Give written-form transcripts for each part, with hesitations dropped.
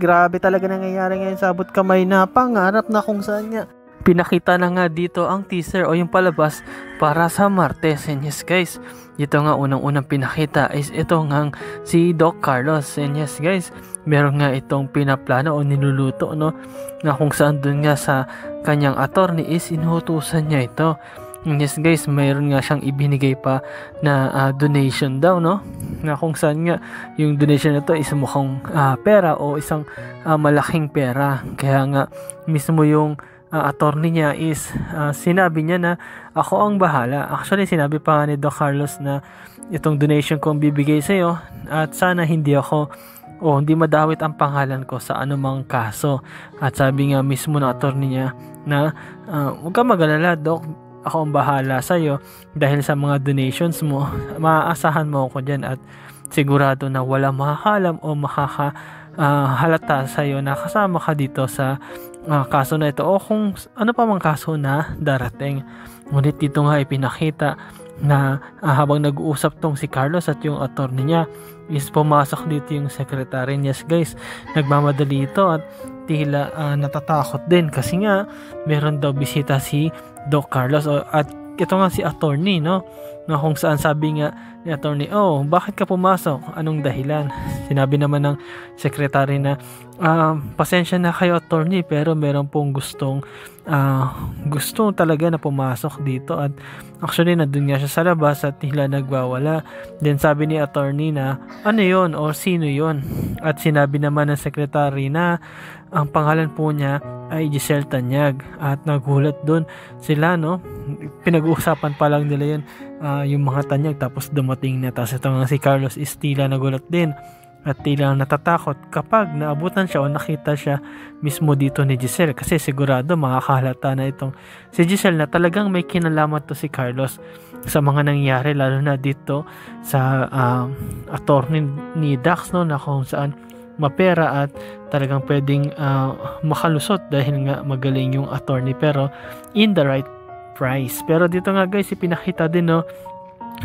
grabe talaga nangyayari ngayon sa abot kamay na pangarap na kung saan nga pinakita na nga dito ang teaser o yung palabas para sa Martes. And yes guys, ito nga unang-unang pinakita is ito nga si Doc Carlos. And yes guys, meron nga itong pinaplano o niluluto, no, na kung saan dun nga sa kanyang attorney is inuutusan niya ito. And yes guys, mayroon nga siyang ibinigay pa na donation daw, no, na kung saan nga yung donation na to is mukhang pera o isang malaking pera. Kaya nga mismo yung attorney niya is sinabi niya na ako ang bahala. Actually sinabi pa ni Doc Carlos na itong donation ko ang bibigay sa iyo at sana hindi ako o hindi madawit ang pangalan ko sa anumang kaso. At sabi nga mismo ng attorney niya na huwag ka mag-alala Doc, ako ang bahala sa iyo dahil sa mga donations mo, maaasahan mo ako dyan at sigurado na wala makakalam o halata sa iyo na kasama ka dito sa kaso na ito o kung ano pa mang kaso na darating. Ngunit dito nga ipinakita na habang nag-uusap tong si Carlos at yung attorney niya is pumasok dito yung secretary. Yes guys, nagmamadali ito at tila natatakot din kasi nga meron daw bisita si Doc Carlos at ito nga si attorney, no, na kung saan sabi nga ni attorney, oh, bakit ka pumasok? Anong dahilan? Sinabi naman ng secretary na pasensya na kayo attorney pero meron pong gusto talaga na pumasok dito at actually nandun nga siya sa labas at tila nagwawala. Then sabi ni attorney na ano yon o sino yon? At sinabi naman ng secretary na ang pangalan po niya ay Giselle Tanyag at nagulat doon sila, no, pinag-uusapan pa lang nila yun, yung mga Tanyag, tapos dumating na, tapos ito nga si Carlos is tila nagulat din at tila natatakot kapag naabutan siya o nakita siya mismo dito ni Giselle kasi sigurado makakahalata na itong si Giselle na talagang may kinalaman to si Carlos sa mga nangyari, lalo na dito sa attorney ni Dax, no, na kung saan mapera at talagang pwedeng makalusot dahil nga magaling yung attorney pero in the right price. Pero dito nga guys, ipinakita din, no,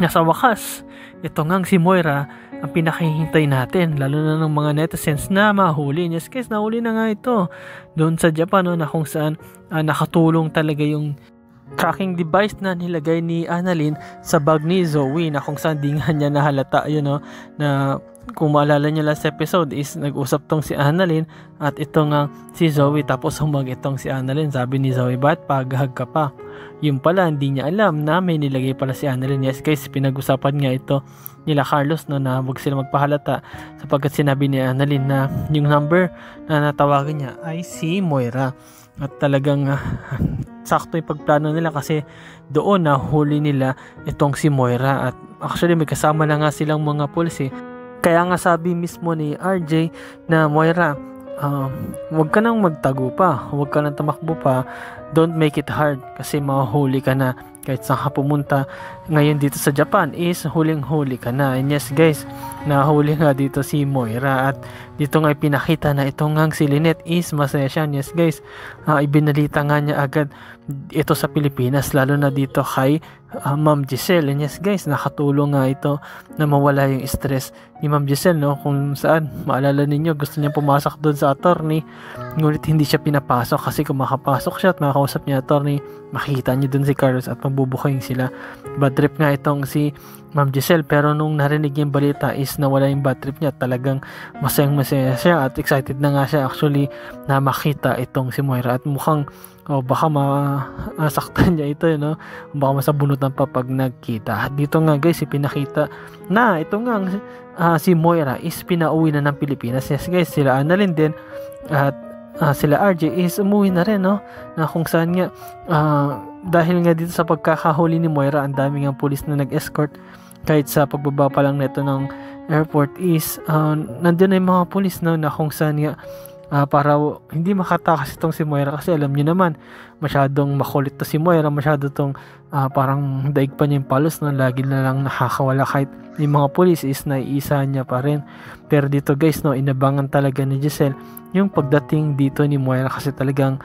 na sa wakas ito nga si Moira ang pinakihintay natin, lalo na ng mga netizens na mahuli. Yes guys, nahuli na nga ito doon sa Japan, no, na kung saan nakatulong talaga yung tracking device na nilagay ni Annalyn sa bag ni Zoe, na kung saan di nga niya nahalata yun, no, na kung maalala nyo last episode is nag-usap tong si Annalyn at ito nga si Zoe, tapos humag itong si Annalyn. Sabi ni Zoe, ba't paghag ka pa? Yung pala hindi niya alam na may nilagay pala si Annalyn. Yes guys, pinag-usapan nga ito nila Carlos, no, na huwag sila magpahalata sapagkat sinabi ni Annalyn na yung number na natawagan niya ay si Moira. At talagang sakto yung pagplano nila kasi doon na huli nila itong si Moira at actually may kasama na nga silang mga pulis eh. Kaya nga sabi mismo ni RJ na Moira, huwag ka nang magtago pa, huwag ka nang tumakbo pa, don't make it hard kasi mahuli ka na. Kahit saan ka pumunta ngayon dito sa Japan is huling-huli ka na. And yes guys, nahuli nga dito si Moira at dito nga pinakita na ito nga si Lynette is masaya siya. Yes guys, ibinalita nga niya agad ito sa Pilipinas, lalo na dito kay Ma'am Giselle. And yes guys, nakatulong nga ito na mawala yung stress ni Ma'am Giselle, no, kung saan maalala ninyo gusto niya pumasok doon sa attorney ngunit hindi siya pinapasok kasi kung makapasok siya at makakausap niya attorney, makikita niyo doon si Carlos at mabubuking sila. Bad trip nga itong si Ma'am Giselle pero nung narinig yung balita is nawala yung bad trip niya. Talagang masayang masaya siya at excited na nga siya actually na makita itong si Moira at mukhang baka masaktan niya ito, no? Baka masabunutan pa pag nagkita. Dito nga guys, ipinakita na ito nga si Moira is pinauwi na ng Pilipinas. Yes guys, sila Annalyn din at sila RJ is umuwi na rin, no? Na kung saan nga dahil nga dito sa pagkakahuli ni Moira, ang daming ang pulis na nag-escort kahit sa pagbaba pa lang nito ng airport is nandun na yung mga pulis, no, na kung saan nga para hindi makatakas itong si Moira kasi alam niyo naman masyadong makulit to si Moira, masyado tong parang daig pa niya yung palos, no, lagi na lang nakakawala kahit yung mga pulis is naiisa niya pa rin. Pero dito guys, no, inabangan talaga ni Giselle yung pagdating dito ni Moira kasi talagang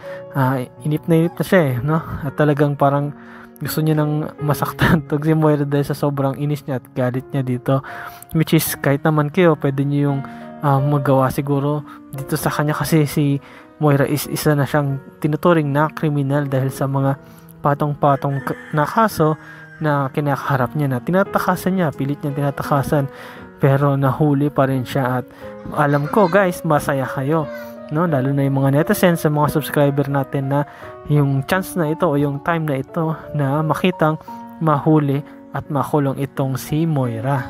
inip na siya eh, no, at talagang parang gusto niya nang masaktan tog si Moira dahil sa sobrang inis niya at galit niya dito, which is kahit naman kayo pwede niyo yung magawa siguro dito sa kanya, kasi si Moira is isa na siyang tinuturing na kriminal dahil sa mga patong-patong na kaso na kinakaharap niya, na tinatakasan niya, pilit niya tinatakasan, pero nahuli pa rin siya. At alam ko guys, masaya kayo, no? Lalo na yung mga netizens, sa mga subscriber natin, na yung chance na ito o yung time na ito na makitang mahuli at makulong itong si Moira,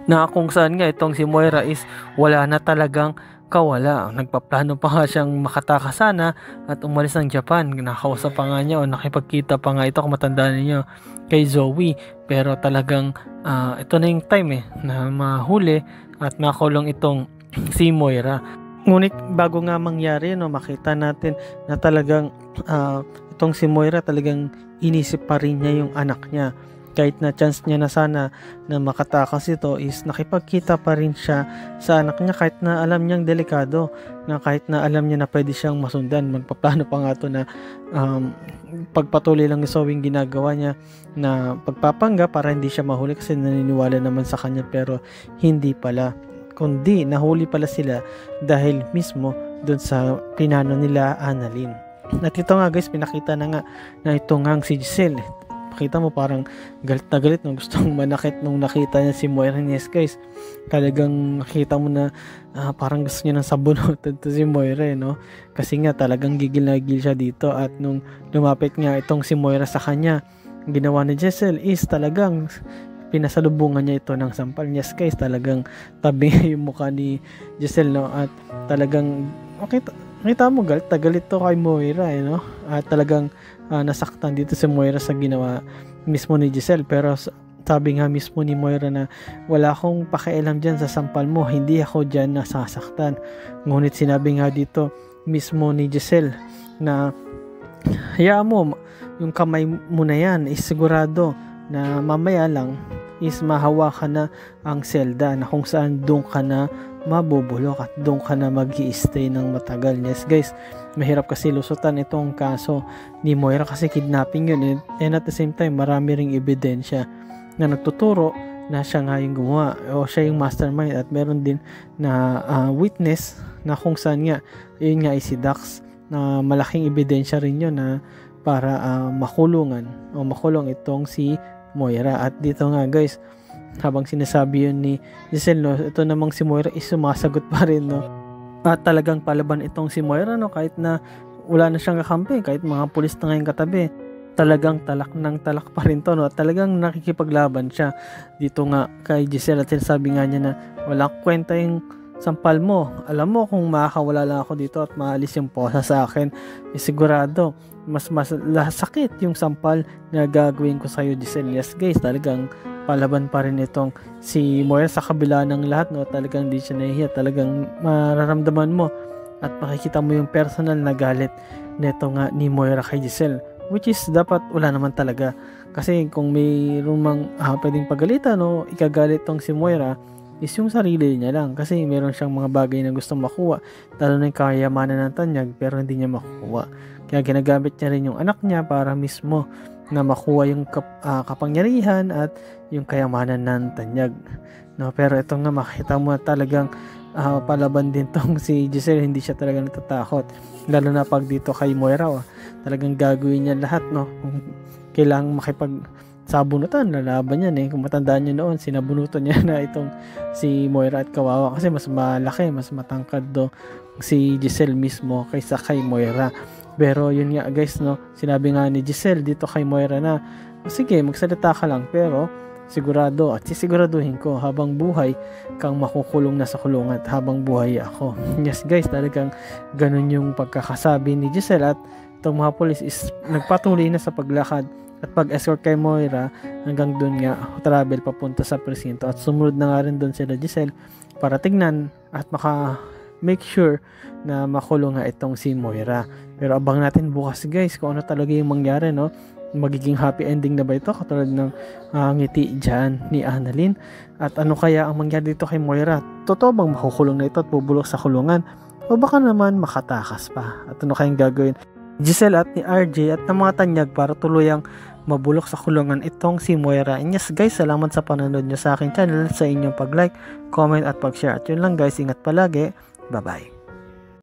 na kung saan nga itong si Moira is wala na talagang kawala. Nagpaplano pa nga siyang makatakas sana at umalis ng Japan. Nakausap pa nga niya o nakipagkita pa nga ito, kung matandaan niyo, kay Zoe. Pero talagang ito na yung time na mahuli at makulong itong si Moira. Ngunit bago nga mangyari, no, makita natin na talagang itong si Moira talagang inisip pa rin niya yung anak niya. Kahit na chance niya na sana na makatakas ito, is nakipagkita pa rin siya sa anak niya, kahit na alam niyang delikado, na kahit na alam niya na pwede siyang masundan. Magpaplano pa nga ito na pagpatuloy lang ni Zoe ginagawa niya, na pagpapangga para hindi siya mahuli, kasi naniniwala naman sa kanya, pero hindi pala, kundi nahuli pala sila dahil mismo doon sa pinano nila Annalyn. At ito nga guys, pinakita na nga na ito nga si Giselle. Kita mo parang galit na galit, no? Gustong manakit nung nakita niya si Moira. Yes guys, talagang nakita mo na parang gusto niya ng sabunutan to si Moira, no? Kasi nga talagang gigil na gigil siya dito. At nung lumapit nga itong si Moira sa kanya, ginawa ni Giselle is talagang pinasalubungan niya ito ng sampal. Yes guys, talagang tabi yung mukha ni Giselle, no? At talagang kita mo galit na galit to kay Moira, no? At talagang nasaktan dito si Moira sa ginawa mismo ni Giselle. Pero sabi nga mismo ni Moira na wala akong pakialam dyan sa sampal mo, hindi ako dyan nasasaktan. Ngunit sinabi nga dito mismo ni Giselle na hayaan mo, yung kamay mo na yan is sigurado na mamaya lang is mahawakan na ang selda, na kung saan doon ka na mabubulok at doon ka na mag-i-stay ng matagal. Yes guys, mahirap kasi lusutan itong kaso ni Moira, kasi kidnapping yun, and at the same time marami ring ebidensya na nagtuturo na siya nga yung gumawa o siya yung mastermind. At meron din na witness na kung saan nga yun nga ay si Dax, na malaking ebidensya rin yun na para makulungan o makulong itong si Moira. At dito nga guys, habang sinasabi yun ni Giselle, no, ito namang si Moira is sumasagot pa rin, no? At talagang palaban itong si Moira, no, kahit na wala na siyang kakampi, kahit mga pulis na ngayon katabi, talagang talak ng talak pa rin to, no? At talagang nakikipaglaban siya dito nga kay Giselle. At sinasabi nga niya na wala kwenta yung sampal mo, alam mo kung makakawala lang ako dito at maalis yung posa sa akin, sigurado mas sakit yung sampal na gagawin ko sa'yo, Giselle. Yes guys, talagang palaban pa rin itong si Moira sa kabila ng lahat, no? Talagang di siya nahihiya, talagang mararamdaman mo at makikita mo yung personal na galit neto nga ni Moira kay Giselle, which is dapat wala naman talaga, kasi kung may rumang pwedeng pagalitan o ikagalit tong si Moira is yung sarili niya lang, kasi meron siyang mga bagay na gustong makuha, lalo na yung kayamanan ng Tanyag, pero hindi niya makuha. Kaya ginagamit niya rin yung anak niya para mismo na makuha yung kapangyarihan at yung kayamanan ng Tanyag, no? Pero ito nga, makita mo talagang palaban din tong si Giselle, hindi siya talaga natatakot, lalo na pag dito kay Moira, talagang gagawin niya lahat, no? Kung kailangang makipagsabunutan, lalaban yan, kung matandaan niyo noon, sinabunutan niya na itong si Moira, at kawawa kasi mas malaki, mas matangkad do si Giselle mismo kaysa kay Moira. Pero yun nga guys, no, sinabi nga ni Giselle dito kay Moira na sige, magsalita ka lang, pero sigurado at sisiguraduhin ko habang buhay kang makukulong na sa kulungan at habang buhay ako. Yes guys, talagang ganun yung pagkakasabi ni Giselle. At itong mga polis is nagpatuloy na sa paglakad at pag-escort kay Moira hanggang doon nga travel papunta sa presinto. At sumunod na nga rin doon sila Giselle para tignan at make sure na makulong nga itong si Moira. Pero abang natin bukas guys kung ano talaga yung mangyari, no? Magiging happy ending na ba ito katulad ng ngiti dyan ni Annalyn? At ano kaya ang mangyari dito kay Moira? Totoo bang makukulong na ito at bubulok sa kulungan? O baka naman makatakas pa? At ano kayang gagawin Giselle at ni RJ at ng mga tanyag para tuluyang mabulok sa kulungan itong si Moira. And yes guys, salamat sa panonood nyo sa aking channel, sa inyong pag-like, comment at pag-share. At yun lang guys, ingat palagi. Bye bye.